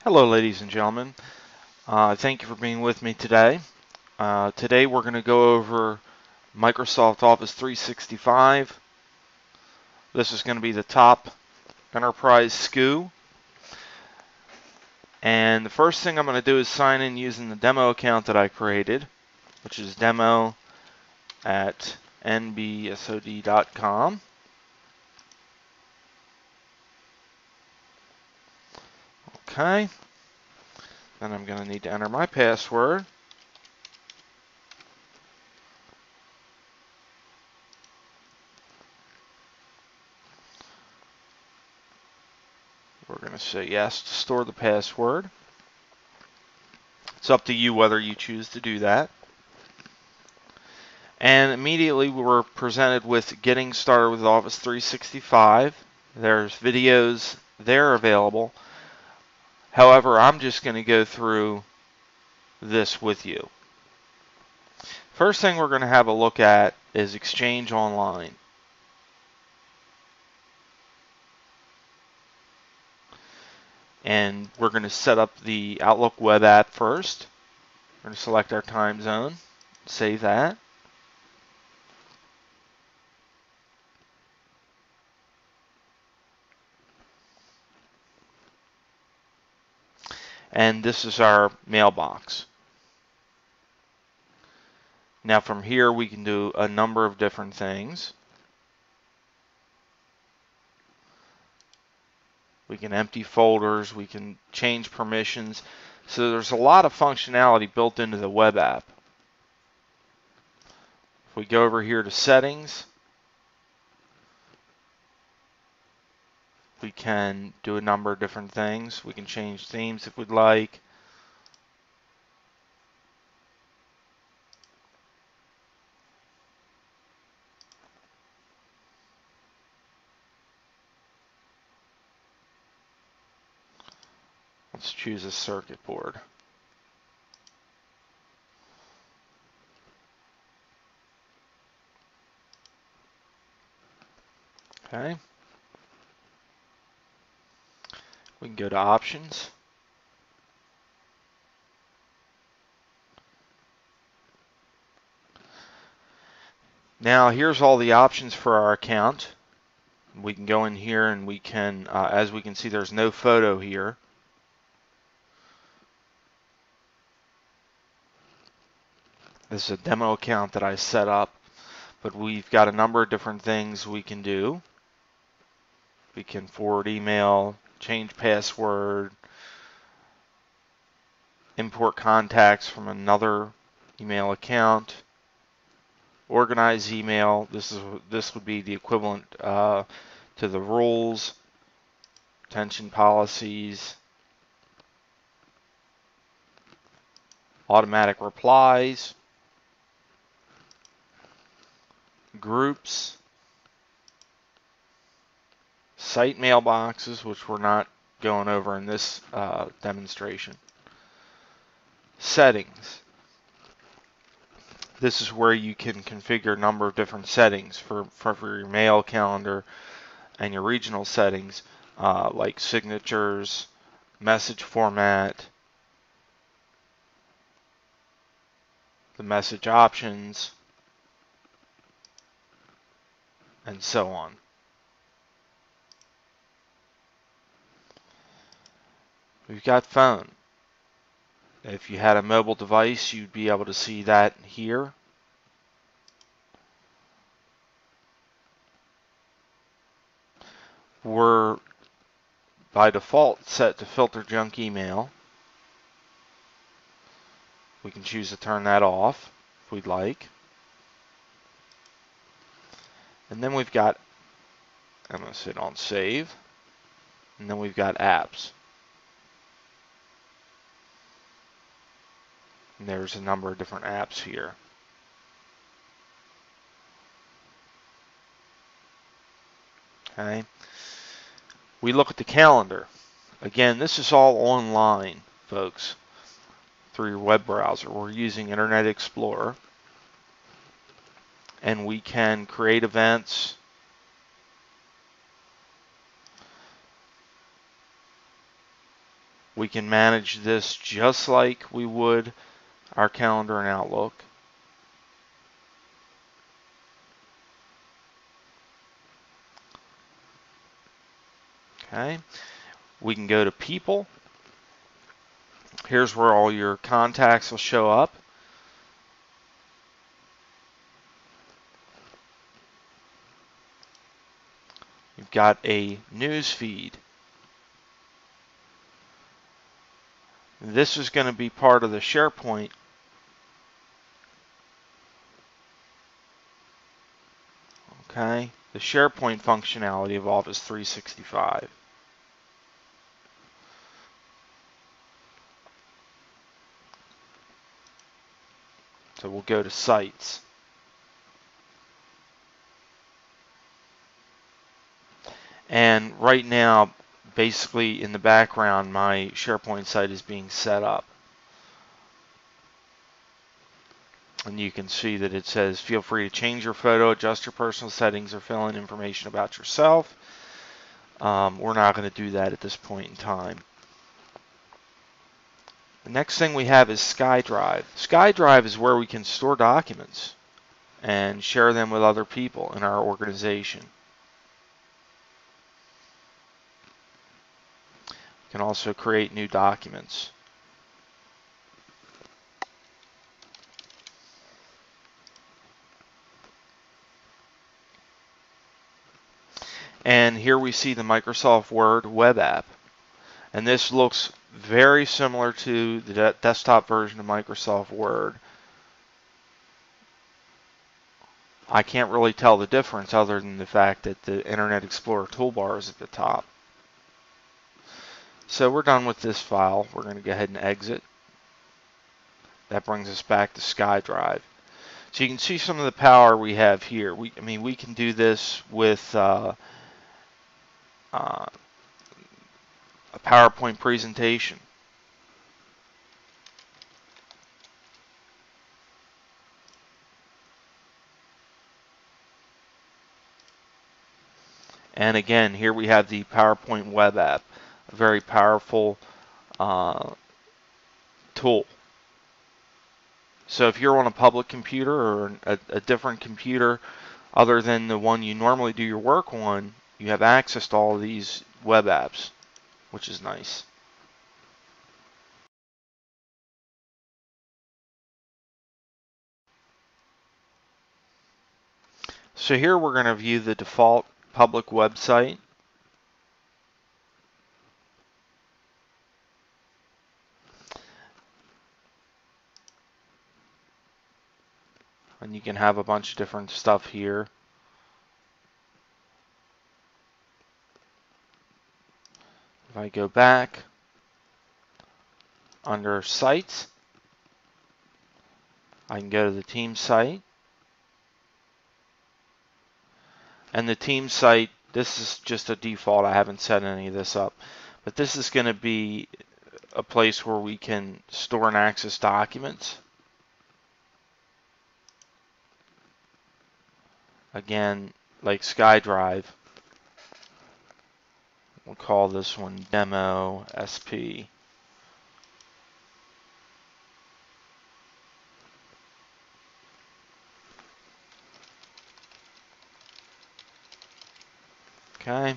Hello, ladies and gentlemen. Thank you for being with me today. Today we're going to go over Microsoft Office 365. This is going to be the top enterprise SKU. And the first thing I'm going to do is sign in using the demo account that I created, which is demo@nbsod.com. Okay. Then I'm going to need to enter my password. We're going to say yes to store the password. It's up to you whether you choose to do that. And immediately we're presented with getting started with Office 365. There's videos there available. However, I'm just going to go through this with you. First thing we're going to have a look at is Exchange Online. And we're going to set up the Outlook web app first. We're going to select our time zone, save that. And this is our mailbox. Now from here we can do a number of different things. We can empty folders, we can change permissions. So there's a lot of functionality built into the web app. If we go over here to settings, we can do a number of different things. We can change themes if we'd like. Let's choose a circuit board. Okay. We can go to options. Now here's all the options for our account. We can go in here and we can, as we can see, there's no photo here. This is a demo account that I set up, but we've got a number of different things we can do. We can forward email, change password, import contacts from another email account, organize email. This would be the equivalent to the rules, retention policies, automatic replies, groups, site mailboxes, which we're not going over in this demonstration. Settings. This is where you can configure a number of different settings for your mail calendar and your regional settings, like signatures, message format, the message options, and so on. We've got phone. If you had a mobile device, you'd be able to see that here. We're by default set to filter junk email. We can choose to turn that off if we'd like. And then we've got, I'm going to sit on save. And then we've got apps. And there's a number of different apps here. Okay. We look at the calendar. Again, this is all online, folks, through your web browser. We're using Internet Explorer. And we can create events. We can manage this just like we would our calendar and Outlook. Okay, we can go to People. Here's where all your contacts will show up. You've got a news feed. This is going to be part of the SharePoint. Okay, the SharePoint functionality of Office 365. So we'll go to Sites. And right now, basically in the background, my SharePoint site is being set up. And you can see that it says, feel free to change your photo, adjust your personal settings, or fill in information about yourself. We're not going to do that at this point in time. The next thing we have is SkyDrive. SkyDrive is where we can store documents and share them with other people in our organization. We can also create new documents. And here we see the Microsoft Word web app. And this looks very similar to the desktop version of Microsoft Word. I can't really tell the difference other than the fact that the Internet Explorer toolbar is at the top. So we're done with this file. We're going to go ahead and exit. That brings us back to SkyDrive. So you can see some of the power we have here. We can do this with a PowerPoint presentation. And again, here we have the PowerPoint web app, a very powerful tool. So if you're on a public computer or a different computer other than the one you normally do your work on, you have access to all of these web apps, which is nice. So here we're going to view the default public website. And you can have a bunch of different stuff here. If I go back under Sites, I can go to the team site. And the team site, this is just a default. I haven't set any of this up. But this is going to be a place where we can store and access documents. Again, like SkyDrive, we'll call this one Demo SP. Okay.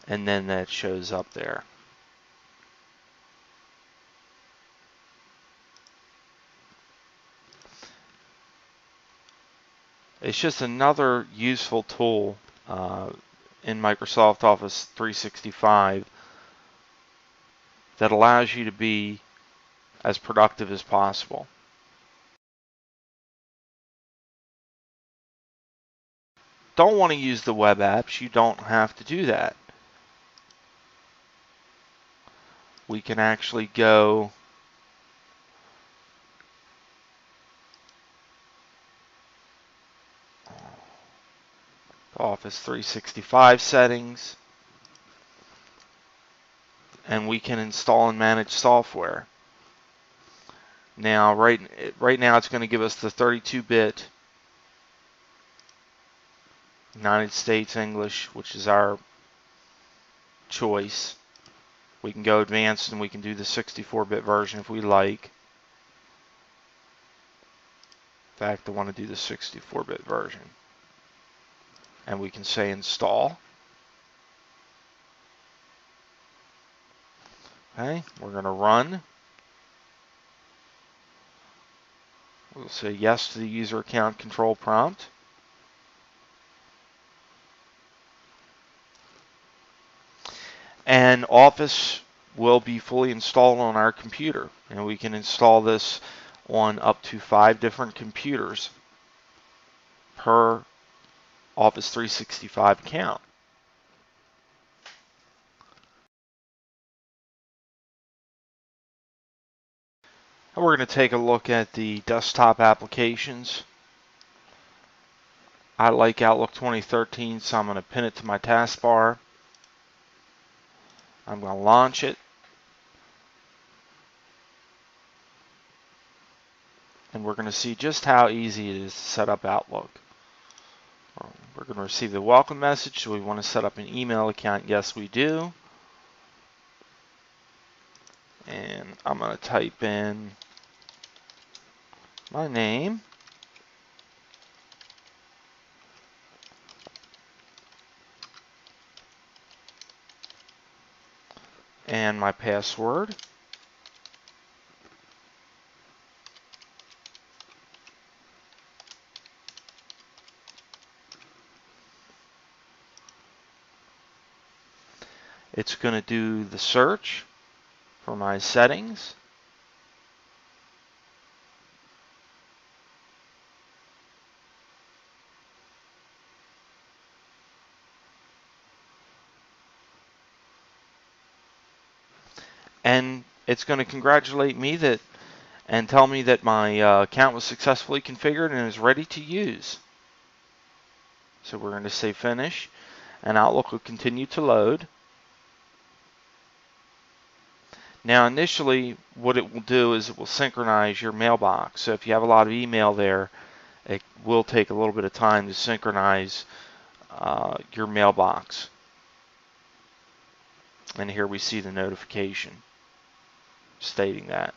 And then that shows up there. It's just another useful tool in Microsoft Office 365 that allows you to be as productive as possible. Don't want to use the web apps, you don't have to do that. We can actually go Office 365 settings, and we can install and manage software. Now, right now it's going to give us the 32-bit United States English, which is our choice. We can go advanced and we can do the 64-bit version if we like. In fact, I want to do the 64-bit version. And we can say install. Okay, we're going to run. We'll say yes to the user account control prompt. And Office will be fully installed on our computer. And we can install this on up to 5 different computers per Office 365 account. And we're going to take a look at the desktop applications. I like Outlook 2013, so I'm going to pin it to my taskbar. I'm going to launch it. And we're going to see just how easy it is to set up Outlook. We're going to receive the welcome message. Do we want to set up an email account? Yes, we do. And I'm going to type in my name. And my password. It's going to do the search for my settings. And it's going to congratulate me and tell me that my account was successfully configured and is ready to use. So we're going to say finish, and Outlook will continue to load. Now initially what it will do is it will synchronize your mailbox. So if you have a lot of email there, it will take a little bit of time to synchronize your mailbox. And here we see the notification stating that.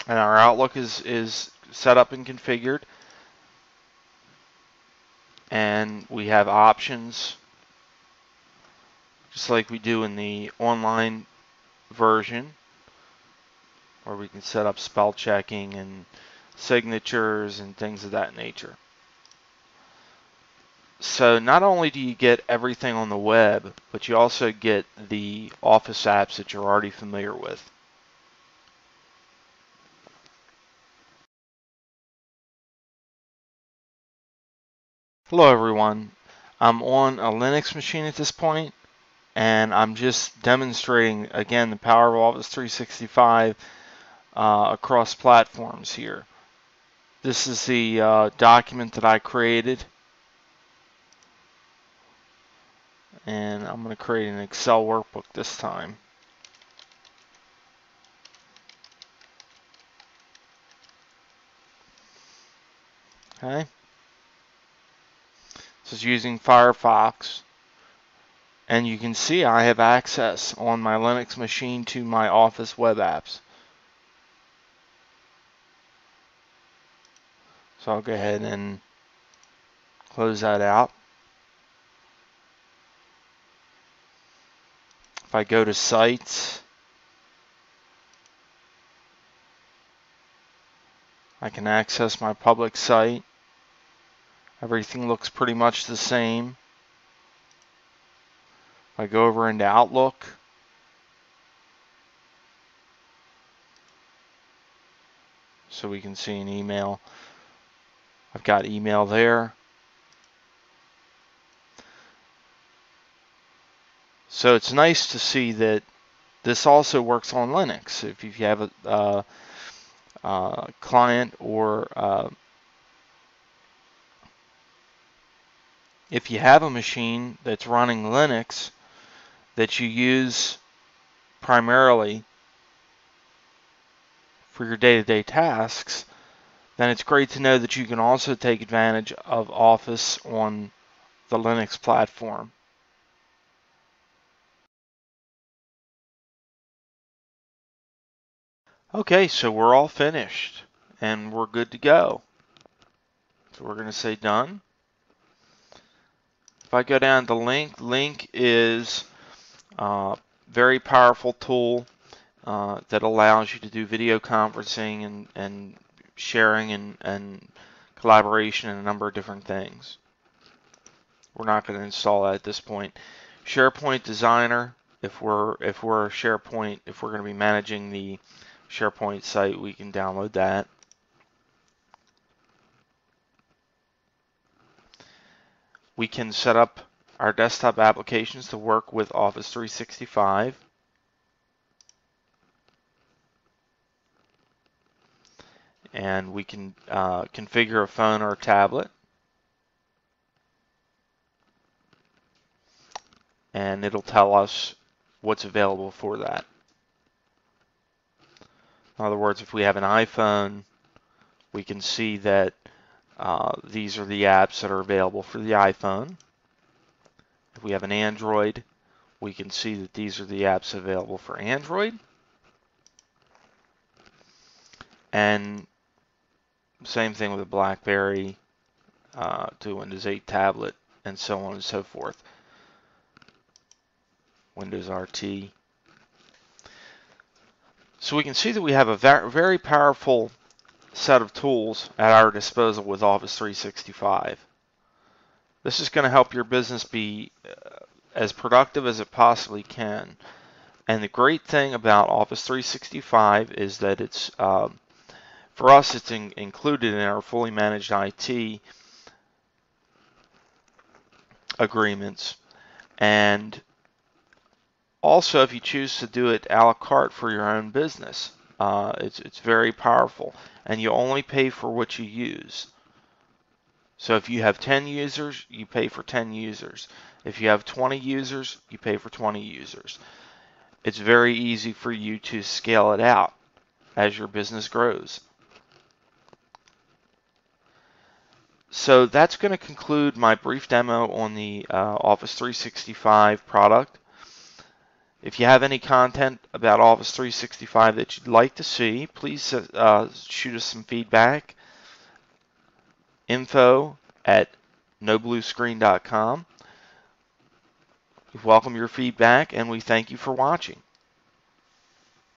And our Outlook is set up and configured. And we have options just like we do in the online version, where we can set up spell checking and signatures and things of that nature. So not only do you get everything on the web, but you also get the Office apps that you're already familiar with. Hello everyone. I'm on a Linux machine at this point, and I'm just demonstrating again the power of Office 365 across platforms here. This is the document that I created, and I'm going to create an Excel workbook this time. Okay. This is using Firefox, and you can see I have access on my Linux machine to my Office web apps. So I'll go ahead and close that out. If I go to Sites, I can access my public site. Everything looks pretty much the same. If I go over into Outlook, so we can see an email. I've got email there. So it's nice to see that this also works on Linux. If you have a client, or if you have a machine that's running Linux that you use primarily for your day-to-day tasks, then it's great to know that you can also take advantage of Office on the Linux platform. Okay, so we're all finished and we're good to go. So we're going to say done. If I go down to Link is a very powerful tool that allows you to do video conferencing and sharing and collaboration and a number of different things. We're not going to install that at this point. SharePoint Designer, if we're SharePoint, if we're going to be managing the SharePoint site, we can download that. We can set up our desktop applications to work with Office 365. And we can configure a phone or a tablet. And it'll tell us what's available for that. In other words, if we have an iPhone, we can see that these are the apps that are available for the iPhone. If we have an Android, we can see that these are the apps available for Android. And same thing with a BlackBerry to Windows 8 tablet, and so on and so forth. Windows RT. So we can see that we have a very powerful set of tools at our disposal with Office 365. This is going to help your business be as productive as it possibly can. And the great thing about Office 365 is that it's, for us, it's included in our fully managed IT agreements. And also, if you choose to do it a la carte for your own business, it's very powerful. And you only pay for what you use. So if you have 10 users, you pay for 10 users. If you have 20 users, you pay for 20 users. It's very easy for you to scale it out as your business grows. So that's going to conclude my brief demo on the Office 365 product. If you have any content about Office 365 that you'd like to see, please shoot us some feedback. info@nobluescreen.com. We welcome your feedback and we thank you for watching.